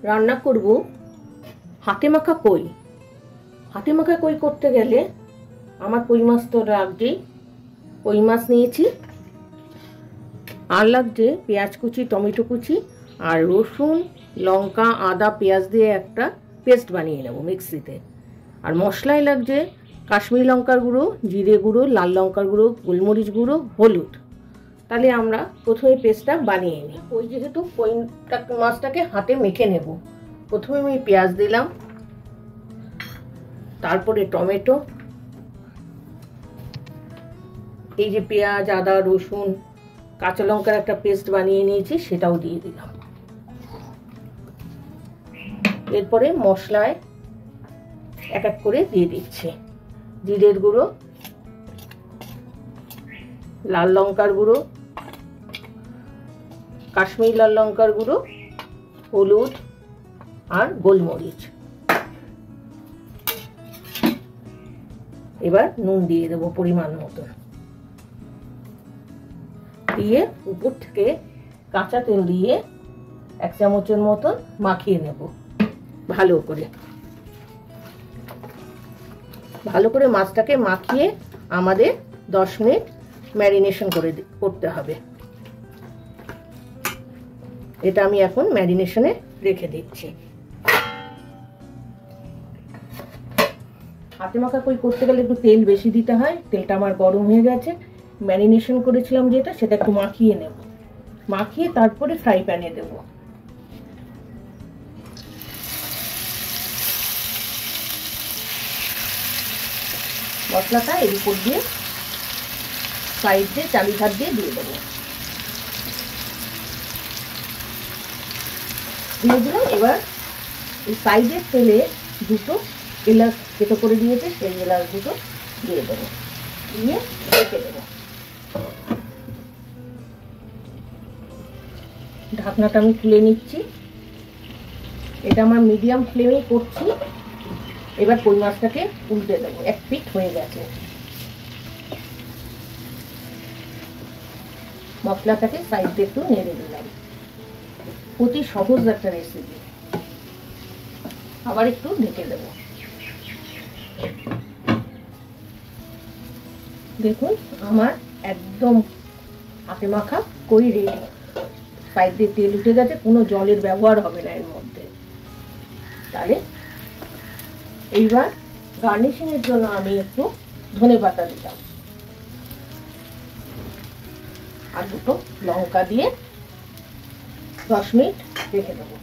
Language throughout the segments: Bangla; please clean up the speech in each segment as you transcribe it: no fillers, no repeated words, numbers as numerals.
রান্না করব হাতে মাখা কই। হাতে মাখা কই করতে গেলে আমার কই মাছ তো লাগবেই। কই মাছ নিয়েছি, আর লাগছে পেঁয়াজ কুচি, টমেটো কুচি আর রসুন, লঙ্কা, আদা, পেঁয়াজ দিয়ে একটা পেস্ট বানিয়ে নেব মিক্সিতে। আর মশলায় লাগছে কাশ্মীরি লঙ্কার গুঁড়ো, জিরে গুঁড়ো, লাল লঙ্কার গুঁড়ো, গোলমরিচ গুঁড়ো, হলুদ। তাহলে আমরা প্রথমে পেস্টটা বানিয়ে নিই। কই যেহেতু কই মাছটাকে হাতে মেখে নেব। প্রথমে আমি পেঁয়াজ দিলাম, তারপরে টমেটো, এই যে পেঁয়াজ, আদা, রসুন, কাঁচা লঙ্কার একটা পেস্ট বানিয়ে নিয়েছি সেটাও দিয়ে দিলাম। এরপরে মশলায় এক এক করে দিয়ে দিচ্ছি জিরের গুঁড়ো, লাল লঙ্কার গুঁড়ো, কাশ্মীরি লাল লঙ্কার গুঁড়ো, হলুদ আর গোলমরিচ। এবার নুন দিয়ে দেবো পরিমাণ মতো, দিয়ে উপর থেকে কাঁচা তেল দিয়ে 1 চামচের মতন মাখিয়ে নেব। ভালো করে মাছটাকে মাখিয়ে আমাদের 10 মিনিট ম্যারিনেশন করতে হবে। এটা আমি এখন ম্যারিনেশনে রেখে দিচ্ছি। হাতে মাখা কই করতে গেলে একটু তেল বেশি দিতে হয়। তেলটা আমার গরম হয়ে গেছে। ম্যারিনেশন করেছিলাম যেটা, সেটা একটু মাখিয়ে নেব। মাখিয়ে তারপরে ফ্রাই প্যানে দেব। মশলাটা এর উপর দিয়ে সাইড দিয়ে চারিধার দিয়ে দিয়ে দেবো। দিয়ে দিলাম। এবার এই সাইডের তেলে 2টো এলাচ কেটে করে দিয়েছে, সেই এলাচ 2টো দিয়ে দেবো, দিয়ে রেখে দেবো। ঢাকনাটা আমি খুলে নিচ্ছি। এটা আমার মিডিয়াম ফ্লেমে করছি। এবার কই মাছটাকে উল্টে দেবো। 1 পিঠ হয়ে গেছে। মশলাটাকে সাইডে একটু নেড়ে দিলাম। অতি সহজ একটা রেসিপি। আবার একটু ঢেকে দেবো। দেখুন আমার একদম হাতে মাখা কই রেডি। সাইড দিয়ে তেল উঠে গেছে, কোনো জলের ব্যবহার হবে না এর মধ্যে। তাহলে এইবার গার্নিশিং এর জন্য আমি একটু ধনেপাতা দিলাম আর 2টো লঙ্কা দিয়ে 10 মিনিট রেখে দেবো।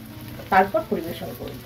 তারপর পরিবেশন করব।